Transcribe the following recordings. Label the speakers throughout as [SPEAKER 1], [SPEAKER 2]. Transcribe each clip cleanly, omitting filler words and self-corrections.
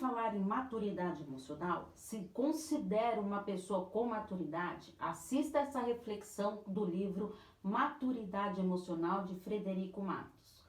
[SPEAKER 1] falar em maturidade emocional, se considera uma pessoa com maturidade, assista essa reflexão do livro Maturidade Emocional de Frederico Matos.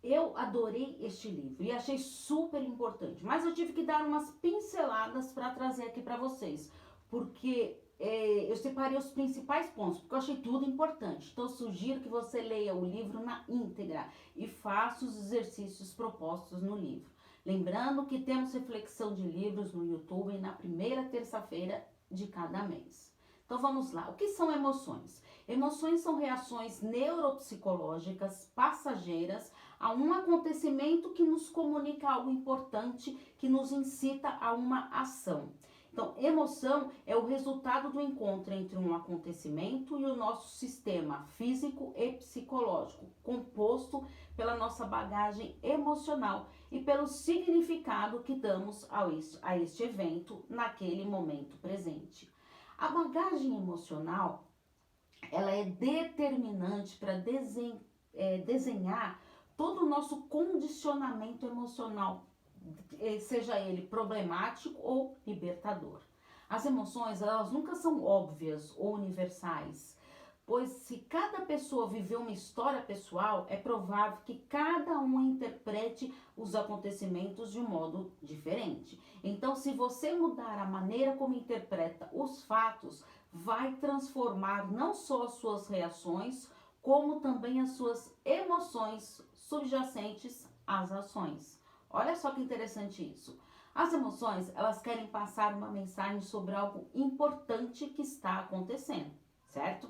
[SPEAKER 1] Eu adorei este livro e achei super importante, mas eu tive que dar umas pinceladas para trazer aqui para vocês, porque eu separei os principais pontos, porque eu achei tudo importante. Então eu sugiro que você leia o livro na íntegra e faça os exercícios propostos no livro. Lembrando que temos reflexão de livros no YouTube na primeira terça-feira de cada mês. Então vamos lá. O que são emoções? Emoções são reações neuropsicológicas passageiras a um acontecimento que nos comunica algo importante, que nos incita a uma ação. Então, emoção é o resultado do encontro entre um acontecimento e o nosso sistema físico e psicológico, composto pela nossa bagagem emocional e pelo significado que damos a este evento naquele momento presente. A bagagem emocional, ela é determinante para desenhar todo o nosso condicionamento emocional, seja ele problemático ou libertador. As emoções, elas nunca são óbvias ou universais, pois se cada pessoa viver uma história pessoal, é provável que cada um interprete os acontecimentos de um modo diferente. Então, se você mudar a maneira como interpreta os fatos, vai transformar não só as suas reações, como também as suas emoções subjacentes às ações. Olha só que interessante isso. As emoções, elas querem passar uma mensagem sobre algo importante que está acontecendo, certo?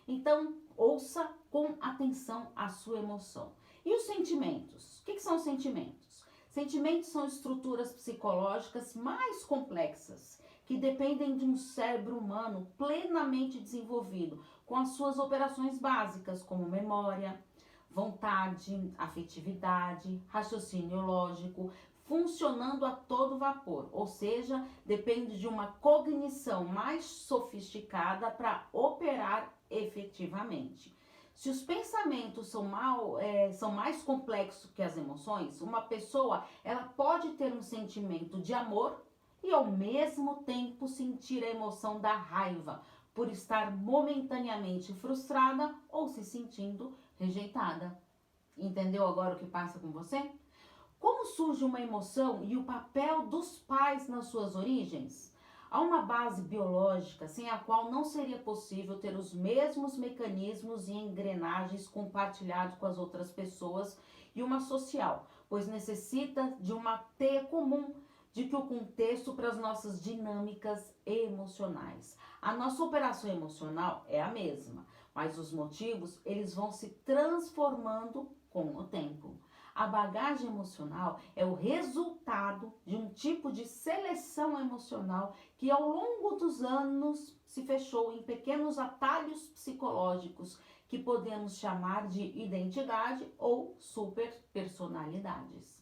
[SPEAKER 1] Então, ouça com atenção a sua emoção. E os sentimentos? O que são sentimentos? Sentimentos são estruturas psicológicas mais complexas, que dependem de um cérebro humano plenamente desenvolvido, com as suas operações básicas, como memória, vontade, afetividade, raciocínio lógico, funcionando a todo vapor, ou seja, depende de uma cognição mais sofisticada para operar efetivamente. Se os pensamentos são mais complexos que as emoções, uma pessoa ela pode ter um sentimento de amor e ao mesmo tempo sentir a emoção da raiva, por estar momentaneamente frustrada ou se sentindo rejeitada. Entendeu agora o que passa com você? Como surge uma emoção e o papel dos pais nas suas origens? Há uma base biológica sem a qual não seria possível ter os mesmos mecanismos e engrenagens compartilhados com as outras pessoas e uma social, pois necessita de uma teia comum de que o contexto para as nossas dinâmicas emocionais. A nossa operação emocional é a mesma, mas os motivos eles vão se transformando com o tempo. A bagagem emocional é o resultado de um tipo de seleção emocional que ao longo dos anos se fechou em pequenos atalhos psicológicos que podemos chamar de identidade ou superpersonalidades.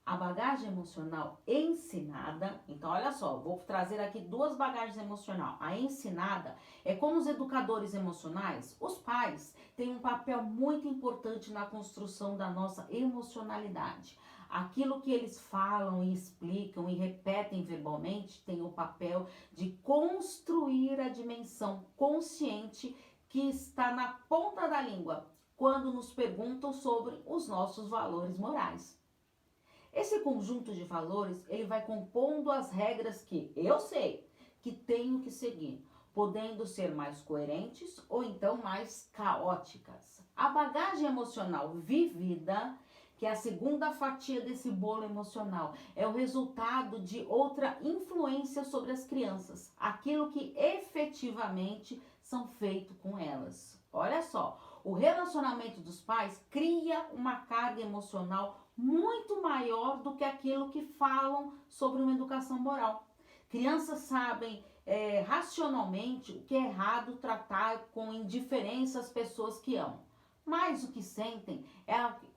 [SPEAKER 1] A bagagem emocional ensinada, então olha só, vou trazer aqui duas bagagens emocionais. A ensinada é como os educadores emocionais, os pais têm um papel muito importante na construção da nossa emocionalidade. Aquilo que eles falam e explicam e repetem verbalmente tem o papel de construir a dimensão consciente que está na ponta da língua quando nos perguntam sobre os nossos valores morais. Esse conjunto de valores, ele vai compondo as regras que eu sei que tenho que seguir, podendo ser mais coerentes ou então mais caóticas. A bagagem emocional vivida, que é a segunda fatia desse bolo emocional, é o resultado de outra influência sobre as crianças, aquilo que efetivamente são feito com elas. Olha só, o relacionamento dos pais cria uma carga emocional muito maior do que aquilo que falam sobre uma educação moral. Crianças sabem racionalmente o que é errado tratar com indiferença as pessoas que amam. Mas o que sentem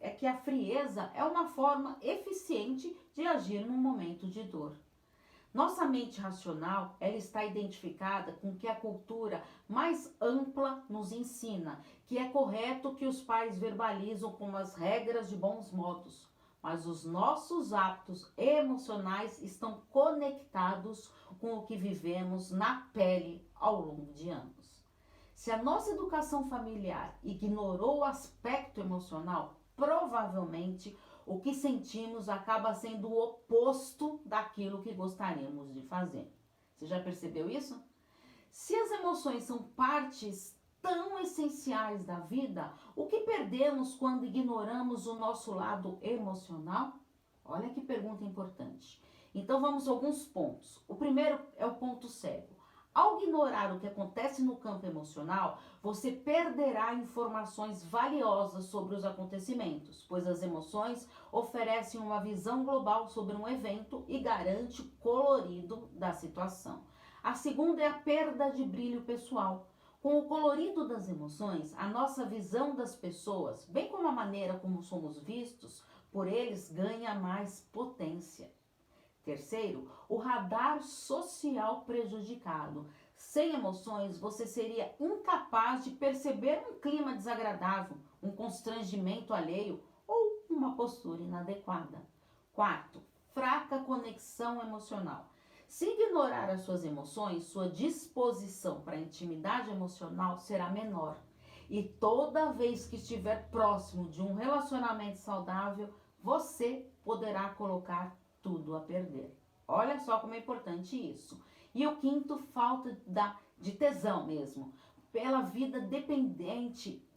[SPEAKER 1] é que a frieza é uma forma eficiente de agir num momento de dor. Nossa mente racional, ela está identificada com o que a cultura mais ampla nos ensina, que é correto que os pais verbalizam como as regras de bons modos. mas os nossos hábitos emocionais estão conectados com o que vivemos na pele ao longo de anos. Se a nossa educação familiar ignorou o aspecto emocional, provavelmente o que sentimos acaba sendo o oposto daquilo que gostaríamos de fazer. Você já percebeu isso? Se as emoções são partes tão essenciais da vida, o que perdemos quando ignoramos o nosso lado emocional? Olha que pergunta importante. Então vamos a alguns pontos. O primeiro é o ponto cego. Ao ignorar o que acontece no campo emocional, você perderá informações valiosas sobre os acontecimentos, pois as emoções oferecem uma visão global sobre um evento e garante o colorido da situação. A segunda é a perda de brilho pessoal. Com o colorido das emoções, a nossa visão das pessoas, bem como a maneira como somos vistos por eles, ganha mais potência. Terceiro, o radar social prejudicado. Sem emoções, você seria incapaz de perceber um clima desagradável, um constrangimento alheio ou uma postura inadequada. Quarto, fraca conexão emocional. Se ignorar as suas emoções, sua disposição para a intimidade emocional será menor. E toda vez que estiver próximo de um relacionamento saudável, você poderá colocar tudo a perder. Olha só como é importante isso. E o quinto, falta de tesão mesmo, pela vida dependente,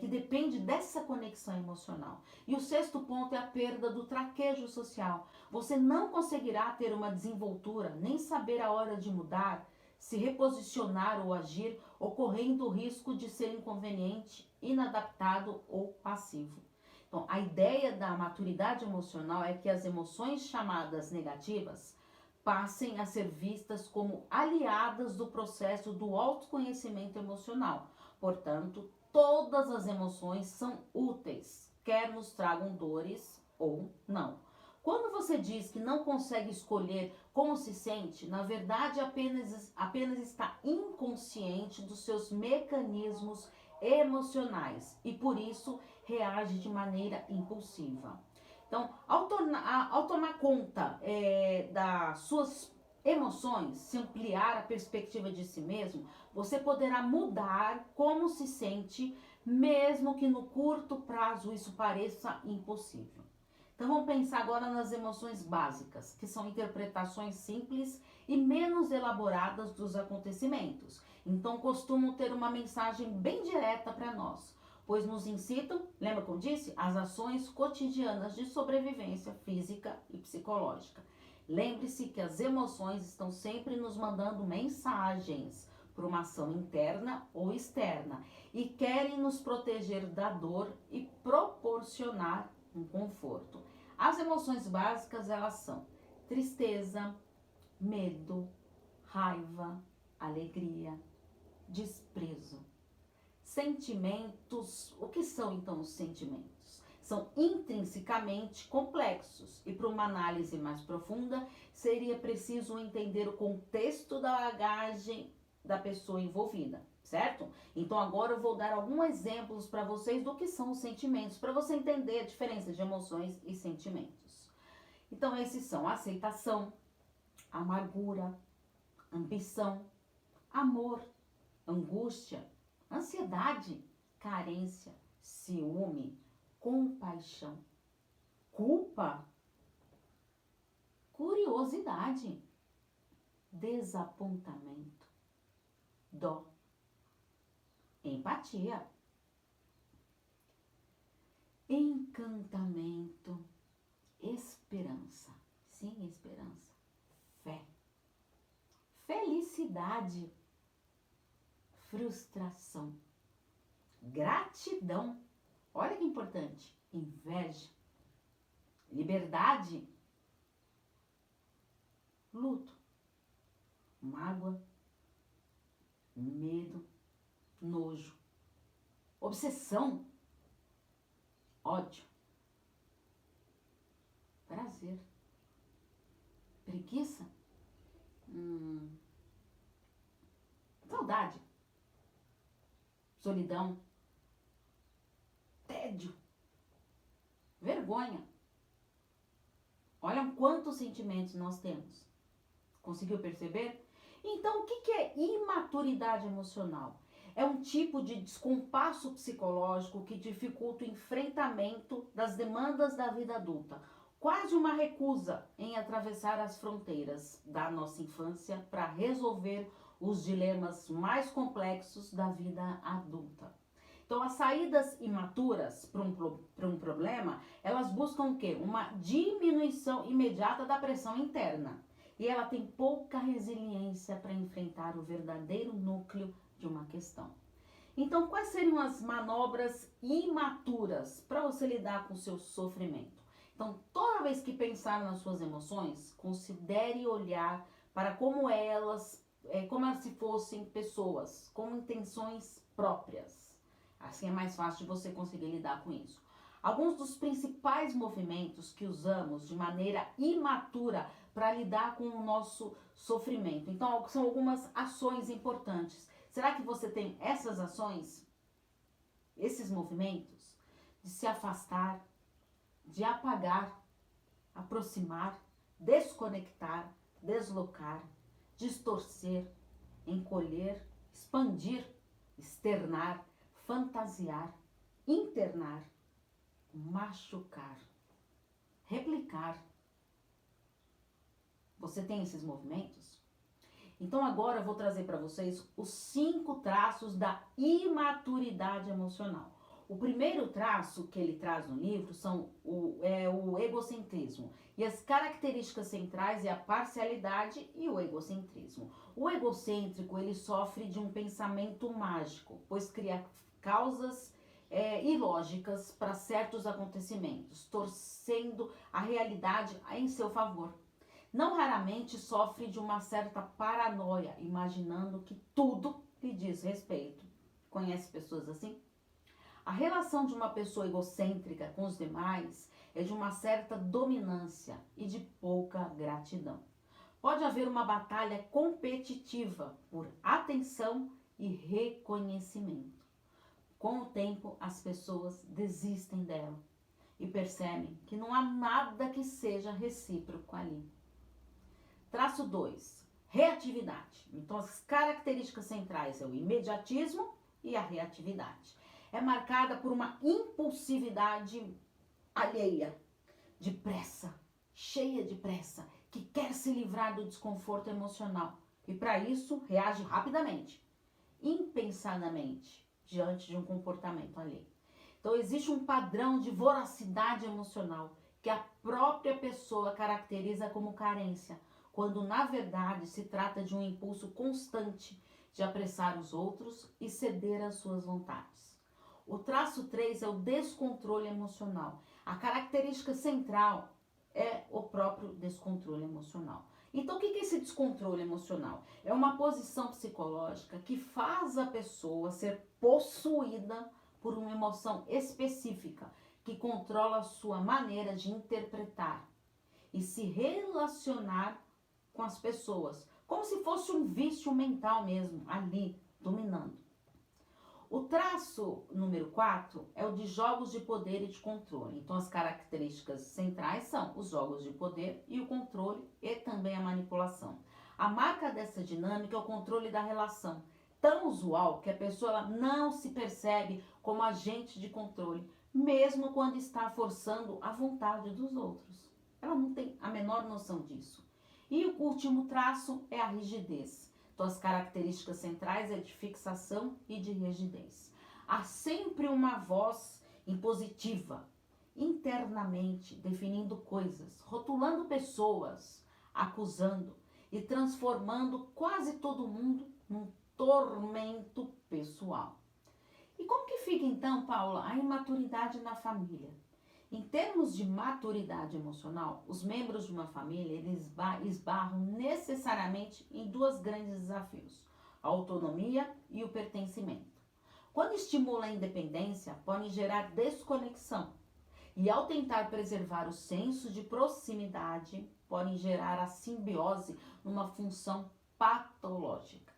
[SPEAKER 1] que depende dessa conexão emocional. E o sexto ponto é a perda do traquejo social. Você não conseguirá ter uma desenvoltura, nem saber a hora de mudar, se reposicionar ou agir, ocorrendo o risco de ser inconveniente, inadaptado ou passivo. Então, a ideia da maturidade emocional é que as emoções chamadas negativas passem a ser vistas como aliadas do processo do autoconhecimento emocional. Portanto, todas as emoções são úteis, quer nos tragam dores ou não. Quando você diz que não consegue escolher como se sente, na verdade apenas está inconsciente dos seus mecanismos emocionais e por isso reage de maneira impulsiva. Então, ao tomar conta das suas emoções, se ampliar a perspectiva de si mesmo, você poderá mudar como se sente, mesmo que no curto prazo isso pareça impossível. Então, vamos pensar agora nas emoções básicas, que são interpretações simples e menos elaboradas dos acontecimentos. Então, costumam ter uma mensagem bem direta para nós, pois nos incitam, lembra que eu disse, as ações cotidianas de sobrevivência física e psicológica. Lembre-se que as emoções estão sempre nos mandando mensagens para uma ação interna ou externa e querem nos proteger da dor e proporcionar um conforto. As emoções básicas, elas são tristeza, medo, raiva, alegria, desprezo. Sentimentos, o que são então os sentimentos? São intrinsecamente complexos e para uma análise mais profunda seria preciso entender o contexto da bagagem da pessoa envolvida, certo? Então agora eu vou dar alguns exemplos para vocês do que são os sentimentos, para você entender a diferença de emoções e sentimentos. Então esses são aceitação, amargura, ambição, amor, angústia, ansiedade, carência, ciúme, compaixão, culpa, curiosidade, desapontamento, dó, empatia, encantamento, esperança, sim, esperança, fé, felicidade, frustração, gratidão, olha que importante, inveja, liberdade, luto, mágoa, medo, nojo, obsessão, ódio, prazer, preguiça, saudade, solidão, tédio, vergonha, Olha quantos sentimentos nós temos. Conseguiu perceber? Então, o que é imaturidade emocional? É um tipo de descompasso psicológico que dificulta o enfrentamento das demandas da vida adulta, quase uma recusa em atravessar as fronteiras da nossa infância para resolver os dilemas mais complexos da vida adulta. Então, as saídas imaturas para um problema, elas buscam o quê? Uma diminuição imediata da pressão interna. E ela tem pouca resiliência para enfrentar o verdadeiro núcleo de uma questão. Então, quais seriam as manobras imaturas para você lidar com o seu sofrimento? Então, toda vez que pensar nas suas emoções, considere olhar para como se fossem pessoas, com intenções próprias. Assim é mais fácil de você conseguir lidar com isso. Alguns dos principais movimentos que usamos de maneira imatura para lidar com o nosso sofrimento. Então, são algumas ações importantes. Será que você tem essas ações, esses movimentos? De se afastar, de apagar, aproximar, desconectar, deslocar, distorcer, encolher, expandir, externar, fantasiar, internar, machucar, replicar. Você tem esses movimentos? Então agora eu vou trazer para vocês os 5 traços da imaturidade emocional. O primeiro traço que ele traz no livro é o egocentrismo. E as características centrais é a parcialidade e o egocentrismo. O egocêntrico, ele sofre de um pensamento mágico, pois cria causas ilógicas para certos acontecimentos, torcendo a realidade em seu favor. Não raramente sofre de uma certa paranoia, imaginando que tudo lhe diz respeito. Conhece pessoas assim? A relação de uma pessoa egocêntrica com os demais é de uma certa dominância e de pouca gratidão. Pode haver uma batalha competitiva por atenção e reconhecimento. Com o tempo, as pessoas desistem dela e percebem que não há nada que seja recíproco ali. Traço 2, reatividade. Então, as características centrais é o imediatismo e a reatividade. É marcada por uma impulsividade alheia, de pressa, cheia de pressa, que quer se livrar do desconforto emocional. E para isso, reage rapidamente, impensadamente, diante de um comportamento alheio. Então, existe um padrão de voracidade emocional que a própria pessoa caracteriza como carência, quando na verdade se trata de um impulso constante de apressar os outros e ceder às suas vontades. O traço 3 é o descontrole emocional. A característica central é o próprio descontrole emocional. Então, o que é esse descontrole emocional? É uma posição psicológica que faz a pessoa ser possuída por uma emoção específica, que controla a sua maneira de interpretar e se relacionar com as pessoas, como se fosse um vício mental mesmo, ali, dominando. O traço número 4 é o de jogos de poder e de controle. Então, as características centrais são os jogos de poder e o controle e também a manipulação. A marca dessa dinâmica é o controle da relação, tão usual que a pessoa ela não se percebe como agente de controle, mesmo quando está forçando a vontade dos outros. Ela não tem a menor noção disso. E o último traço é a rigidez. Então, as características centrais é de fixação e de rigidez. Há sempre uma voz impositiva, internamente, definindo coisas, rotulando pessoas, acusando e transformando quase todo mundo num tormento pessoal. E como que fica então, Paula, a imaturidade na família? Em termos de maturidade emocional, os membros de uma família eles esbarram necessariamente em 2 grandes desafios: a autonomia e o pertencimento. Quando estimulam a independência, podem gerar desconexão. E ao tentar preservar o senso de proximidade, podem gerar a simbiose numa função patológica.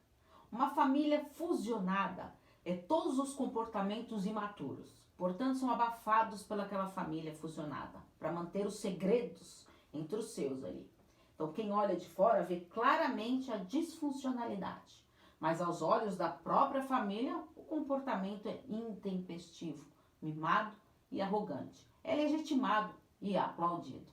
[SPEAKER 1] Uma família fusionada é todos os comportamentos imaturos. Portanto, são abafados pelaquela família fusionada, para manter os segredos entre os seus ali. Então, quem olha de fora vê claramente a disfuncionalidade, mas aos olhos da própria família, o comportamento é intempestivo, mimado e arrogante. É legitimado e aplaudido.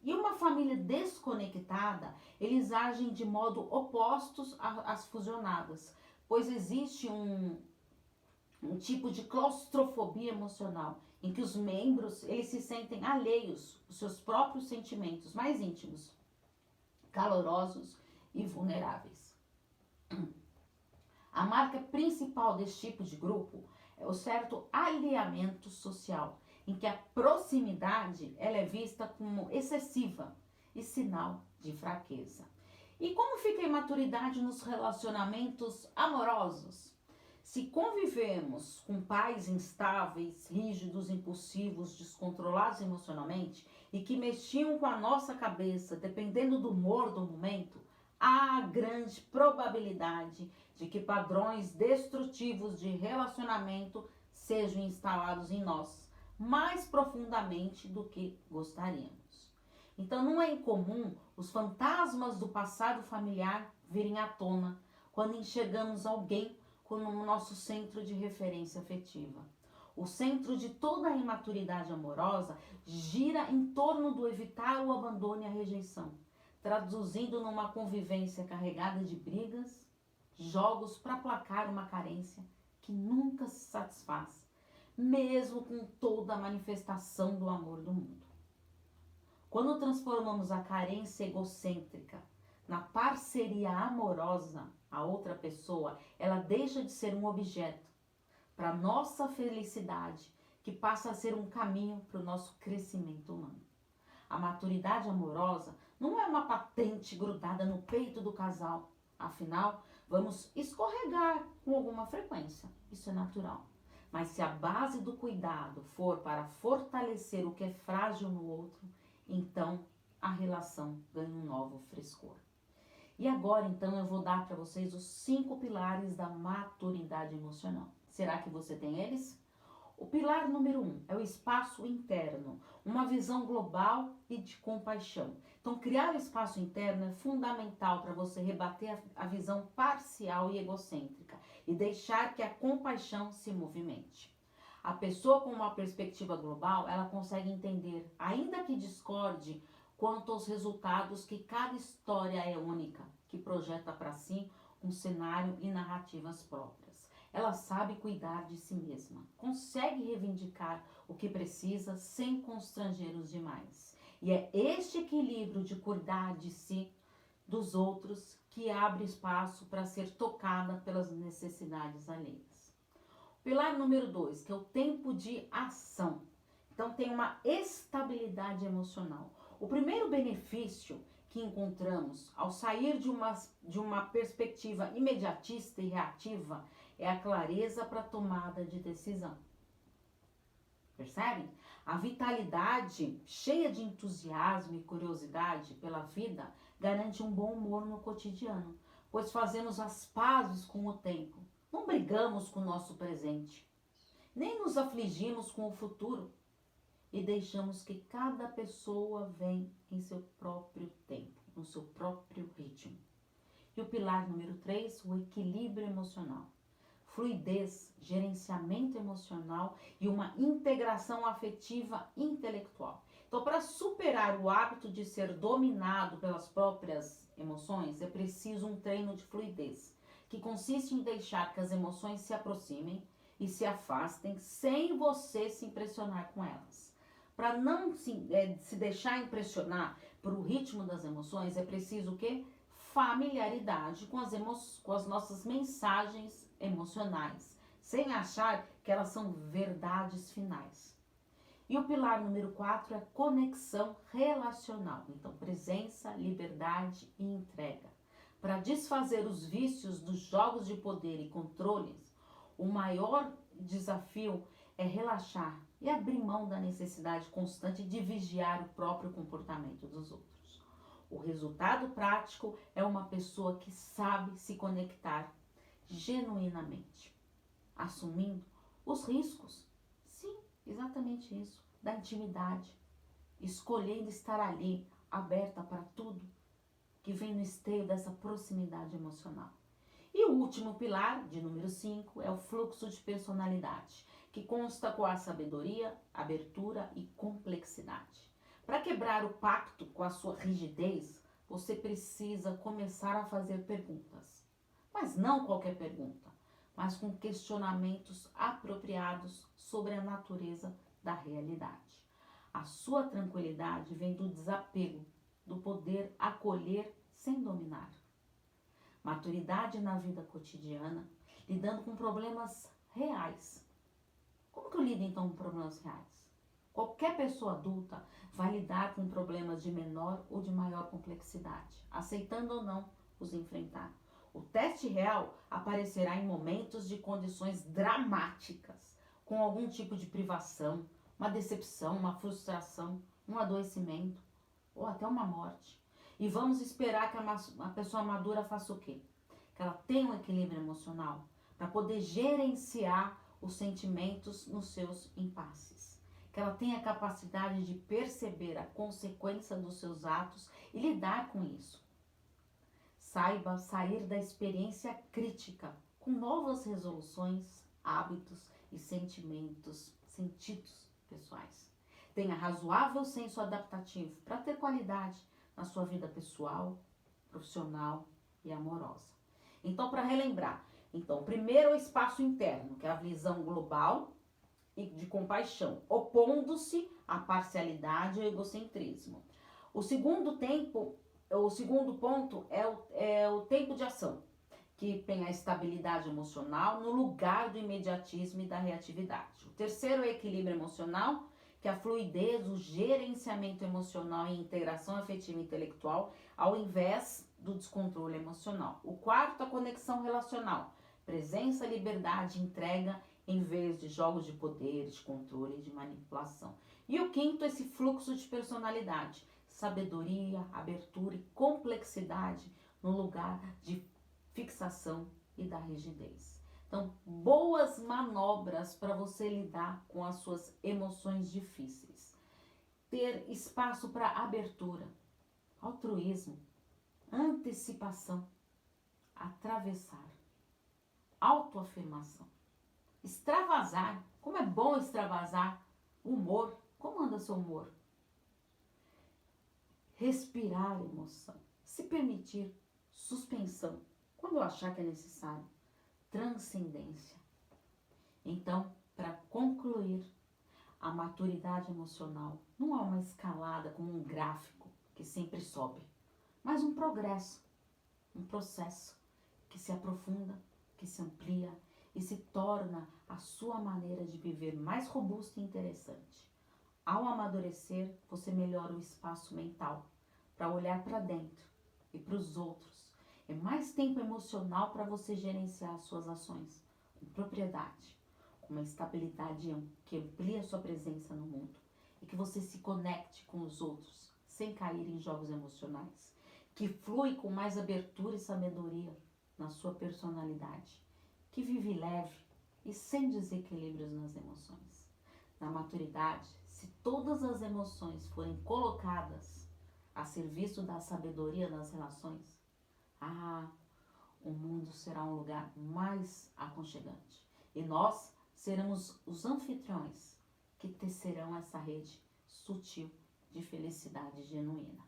[SPEAKER 1] E uma família desconectada, eles agem de modo opostos às fusionadas, pois existe um tipo de claustrofobia emocional, em que os membros eles se sentem alheios aos seus próprios sentimentos mais íntimos, calorosos e vulneráveis. A marca principal desse tipo de grupo é o certo alinhamento social, em que a proximidade ela é vista como excessiva e sinal de fraqueza. E como fica a imaturidade nos relacionamentos amorosos? Se convivemos com pais instáveis, rígidos, impulsivos, descontrolados emocionalmente e que mexiam com a nossa cabeça dependendo do humor do momento, há grande probabilidade de que padrões destrutivos de relacionamento sejam instalados em nós mais profundamente do que gostaríamos. Então não é incomum os fantasmas do passado familiar virem à tona quando enxergamos alguém como nosso centro de referência afetiva. O centro de toda a imaturidade amorosa gira em torno do evitar o abandono e a rejeição, traduzindo numa convivência carregada de brigas, jogos para aplacar uma carência que nunca se satisfaz, mesmo com toda a manifestação do amor do mundo. Quando transformamos a carência egocêntrica na parceria amorosa, a outra pessoa, ela deixa de ser um objeto para nossa felicidade, que passa a ser um caminho para o nosso crescimento humano. A maturidade amorosa não é uma patente grudada no peito do casal. Afinal, vamos escorregar com alguma frequência. Isso é natural. Mas se a base do cuidado for para fortalecer o que é frágil no outro, então a relação ganha um novo frescor. E agora, então, eu vou dar para vocês os 5 pilares da maturidade emocional. Será que você tem eles? O pilar número 1 é o espaço interno, uma visão global e de compaixão. Então, criar o espaço interno é fundamental para você rebater a visão parcial e egocêntrica e deixar que a compaixão se movimente. A pessoa com uma perspectiva global, ela consegue entender, ainda que discorde, quanto aos resultados que cada história é única, que projeta para si um cenário e narrativas próprias. Ela sabe cuidar de si mesma, consegue reivindicar o que precisa sem constranger os demais. E é este equilíbrio de cuidar de si, dos outros, que abre espaço para ser tocada pelas necessidades alheias. Pilar número 2, que é o tempo de ação. Então tem uma estabilidade emocional. O primeiro benefício que encontramos ao sair de uma perspectiva imediatista e reativa é a clareza para a tomada de decisão. Percebem? A vitalidade, cheia de entusiasmo e curiosidade pela vida, garante um bom humor no cotidiano, pois fazemos as pazes com o tempo. Não brigamos com o nosso presente, nem nos afligimos com o futuro, e deixamos que cada pessoa venha em seu próprio tempo, no seu próprio ritmo. E o pilar número 3, o equilíbrio emocional. Fluidez, gerenciamento emocional e uma integração afetiva intelectual. Então, para superar o hábito de ser dominado pelas próprias emoções, é preciso um treino de fluidez, que consiste em deixar que as emoções se aproximem e se afastem sem você se impressionar com elas. Para não se deixar impressionar por o ritmo das emoções, é preciso o quê? Familiaridade com as nossas mensagens emocionais, sem achar que elas são verdades finais. E o pilar número 4 é conexão relacional. Então, presença, liberdade e entrega. Para desfazer os vícios dos jogos de poder e controles, o maior desafio é relaxar e abrir mão da necessidade constante de vigiar o próprio comportamento dos outros. O resultado prático é uma pessoa que sabe se conectar genuinamente, assumindo os riscos, sim, exatamente isso, da intimidade, escolhendo estar ali aberta para tudo que vem no esteio dessa proximidade emocional. E o último pilar, de número 5, é o fluxo de personalidade, que consta com a sabedoria, abertura e complexidade. Para quebrar o pacto com a sua rigidez, você precisa começar a fazer perguntas. Mas não qualquer pergunta, mas com questionamentos apropriados sobre a natureza da realidade. A sua tranquilidade vem do desapego, do poder acolher sem dominar. Maturidade na vida cotidiana, lidando com problemas reais. Como que eu lido então com problemas reais? Qualquer pessoa adulta vai lidar com problemas de menor ou de maior complexidade, aceitando ou não os enfrentar. O teste real aparecerá em momentos de condições dramáticas, com algum tipo de privação, uma decepção, uma frustração, um adoecimento ou até uma morte. E vamos esperar que a pessoa madura faça o quê? Que ela tenha um equilíbrio emocional para poder gerenciar os sentimentos nos seus impasses. Que ela tenha a capacidade de perceber a consequência dos seus atos e lidar com isso. Saiba sair da experiência crítica com novas resoluções, hábitos e sentidos pessoais. Tenha razoável senso adaptativo para ter qualidade na sua vida pessoal, profissional e amorosa. Então, para relembrar, primeiro é o espaço interno, que é a visão global e de compaixão, opondo-se à parcialidade e ao egocentrismo. O segundo ponto é o tempo de ação, que tem a estabilidade emocional no lugar do imediatismo e da reatividade. O terceiro é o equilíbrio emocional, que é a fluidez, o gerenciamento emocional e integração afetiva e intelectual, ao invés do descontrole emocional. O quarto, a conexão relacional, presença, liberdade, entrega, em vez de jogos de poder, de controle e de manipulação. E o quinto, esse fluxo de personalidade, sabedoria, abertura e complexidade no lugar de fixação e da rigidez. Então, boas manobras para você lidar com as suas emoções difíceis. Ter espaço para abertura, altruísmo, antecipação, atravessar, autoafirmação, extravasar. Como é bom extravasar. Humor, como anda seu humor? Respirar emoção, se permitir, suspensão, quando eu achar que é necessário, transcendência. Então, para concluir, a maturidade emocional não é uma escalada como um gráfico que sempre sobe, mas um progresso, um processo que se aprofunda, que se amplia e se torna a sua maneira de viver mais robusta e interessante. Ao amadurecer, você melhora o espaço mental para olhar para dentro e para os outros. É mais tempo emocional para você gerenciar as suas ações com propriedade, com uma estabilidade que amplia a sua presença no mundo e que você se conecte com os outros sem cair em jogos emocionais, que flui com mais abertura e sabedoria na sua personalidade, que vive leve e sem desequilíbrios nas emoções. Na maturidade, se todas as emoções forem colocadas a serviço da sabedoria nas relações, o mundo será um lugar mais aconchegante. E nós seremos os anfitriões que tecerão essa rede sutil de felicidade genuína.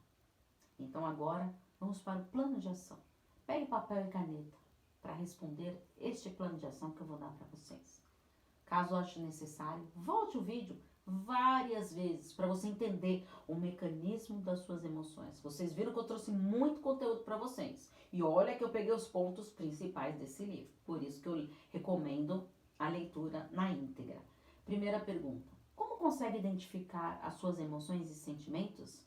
[SPEAKER 1] Então agora vamos para o plano de ação. Pegue papel e caneta para responder este plano de ação que eu vou dar para vocês. Caso ache necessário, volte o vídeo várias vezes para você entender o mecanismo das suas emoções. Vocês viram que eu trouxe muito conteúdo para vocês. E olha que eu peguei os pontos principais desse livro. Por isso que eu recomendo a leitura na íntegra. Primeira pergunta: como consegue identificar as suas emoções e sentimentos?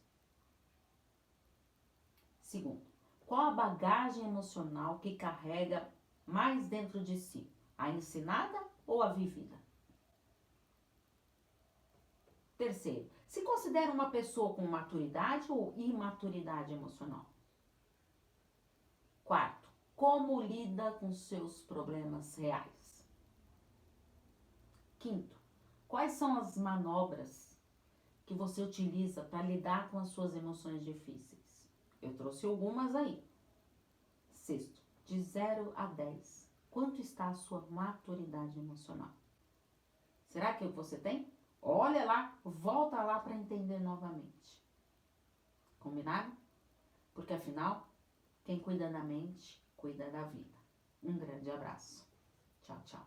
[SPEAKER 1] Segundo, qual a bagagem emocional que carrega mais dentro de si? A ensinada ou a vivida? Terceiro, se considera uma pessoa com maturidade ou imaturidade emocional? Quarto, como lida com seus problemas reais? Quinto, quais são as manobras que você utiliza para lidar com as suas emoções difíceis? Eu trouxe algumas aí. Sexto, de 0 a 10, quanto está a sua maturidade emocional? Será que você tem? Olha lá, volta lá para entender novamente. Combinado? Porque afinal, quem cuida da mente, cuida da vida. Um grande abraço. Tchau, tchau.